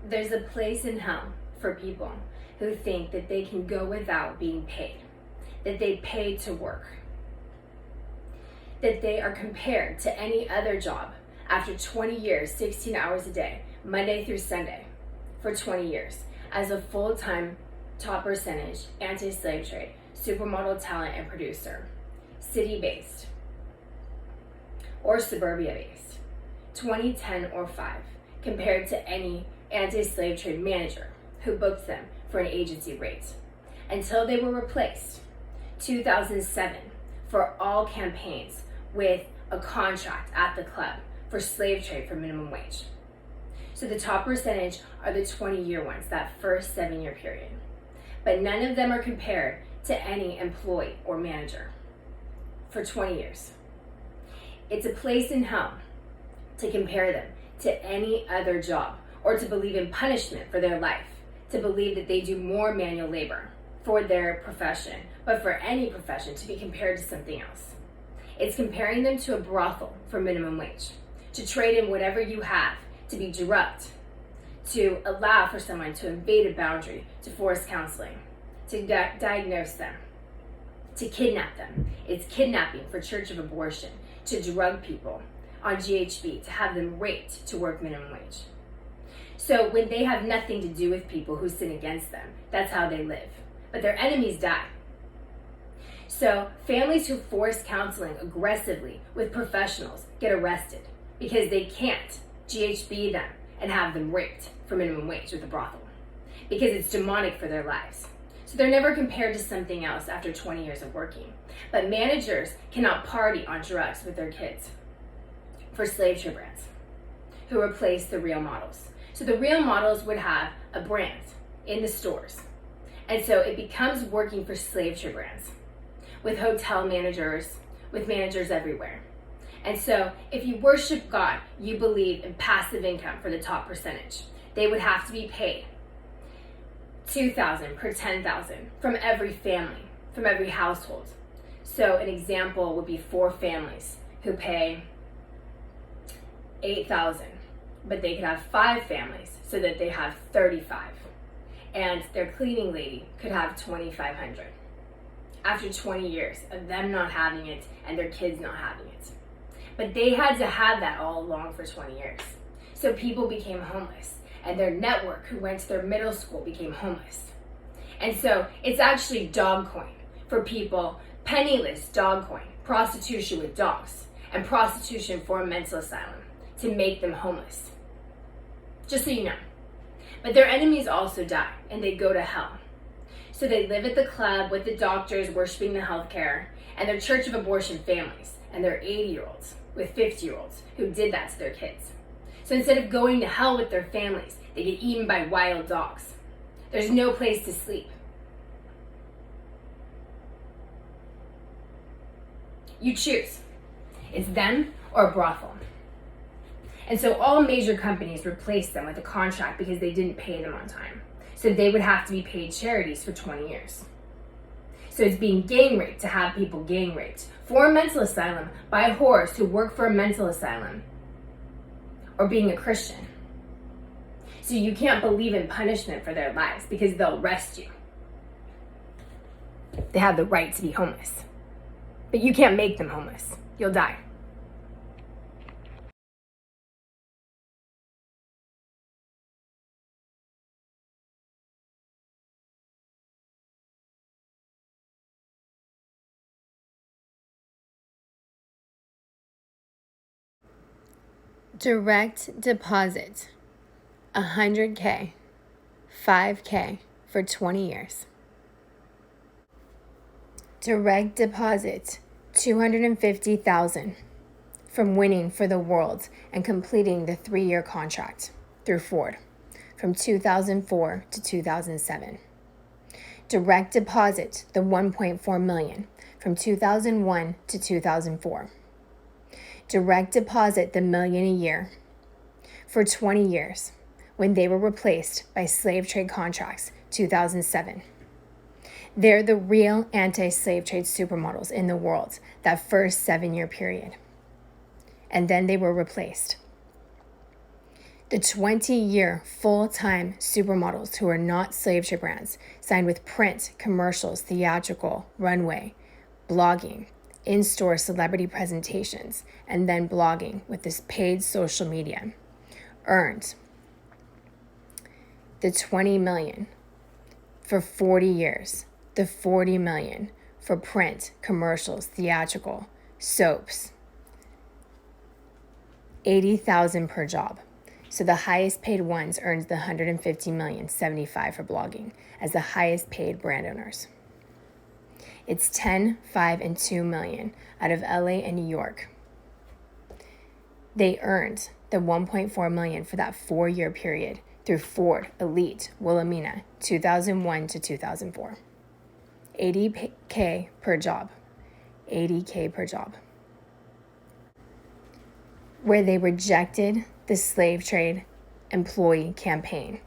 There's a place in hell for people who think that they can go without being paid, that they pay to work, that they are compared to any other job after 20 years, 16 hours a day, Monday through Sunday, for 20 years, as a full-time, top percentage, anti-slave trade, supermodel talent and producer, city-based or suburbia-based, 2010 or 5, compared to any anti-slave trade manager who booked them for an agency rate, until they were replaced, 2007, for all campaigns with a contract at the club for slave trade for minimum wage. So the top percentage are the 20-year ones, that first 7-year period. But none of them are compared to any employee or manager for 20 years. It's a place in hell to compare them to any other job, or to believe in punishment for their life, to believe that they do more manual labor for their profession, but for any profession to be compared to something else. It's comparing them to a brothel for minimum wage, to trade in whatever you have, to be drugged, to allow for someone to invade a boundary, to force counseling, to diagnose them, to kidnap them. It's kidnapping for church of abortion, to drug people on GHB, to have them raped to work minimum wage. So when they have nothing to do with people who sin against them, that's how they live. But their enemies die. So families who force counseling aggressively with professionals get arrested because they can't GHB them and have them raped for minimum wage with a brothel, because it's demonic for their lives. So they're never compared to something else after 20 years of working. But managers cannot party on drugs with their kids for slave trade brands who replace the real models. So the real models would have a brand in the stores. And so it becomes working for slave trade brands with hotel managers, with managers everywhere. And so if you worship God, you believe in passive income for the top percentage. They would have to be paid $2,000 per $10,000 from every family, from every household. So an example would be 4 families who pay $8,000, but they could have 5 families so that they have 35. And their cleaning lady could have $2,500 after 20 years of them not having it and their kids not having it. But they had to have that all along for 20 years. So people became homeless, and their network who went to their middle school became homeless. And so it's actually dog coin for people, penniless dog coin, prostitution with dogs, and prostitution for a mental asylum to make them homeless. Just so you know. But their enemies also die, and they go to hell. So they live at the club with the doctors worshiping the healthcare, and their church of abortion families, and their 80-year-olds with 50-year-olds who did that to their kids. So instead of going to hell with their families, they get eaten by wild dogs. There's no place to sleep. You choose. It's them or a brothel. And so all major companies replaced them with a contract because they didn't pay them on time. So they would have to be paid charities for 20 years. So it's being gang raped to have people gang raped for a mental asylum by whores who work for a mental asylum, or being a Christian. So you can't believe in punishment for their lives because they'll arrest you. They have the right to be homeless. But you can't make them homeless. You'll die. Direct deposit, $100K, $5K for 20 years. Direct deposit, $250,000 from winning for the world and completing the 3-year contract through Ford from 2004 to 2007. Direct deposit, the $1.4 million from 2001 to 2004. Direct deposit, the $1 million a year for 20 years when they were replaced by slave trade contracts, 2007. They're the real anti-slave trade supermodels in the world, that first 7-year period. And then they were replaced. The 20-year full-time supermodels who are not slave trade brands signed with print, commercials, theatrical, runway, blogging, in-store celebrity presentations, and then blogging with this paid social media earned the $20 million for 40 years, the $40 million for print, commercials, theatrical, soaps, $80,000 per job. So the highest paid ones earned the $150 million, $75 for blogging as the highest paid brand owners. It's 10, 5, and 2 million out of LA and New York. They earned the 1.4 million for that 4-year period through Ford, Elite, Wilhelmina, 2001 to 2004. $80K per job. $80K per job. Where they rejected the slave trade employee campaign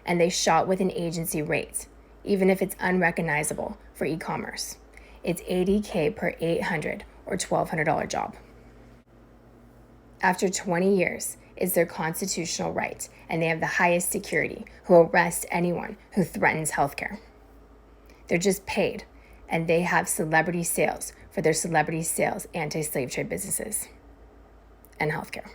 and they shot with an agency rate, even if it's unrecognizable for e-commerce. It's $80K per $800 or $1,200 job. After 20 years, it's their constitutional right, and they have the highest security who arrest anyone who threatens healthcare. They're just paid, and they have celebrity sales for their celebrity sales anti-slave trade businesses and healthcare.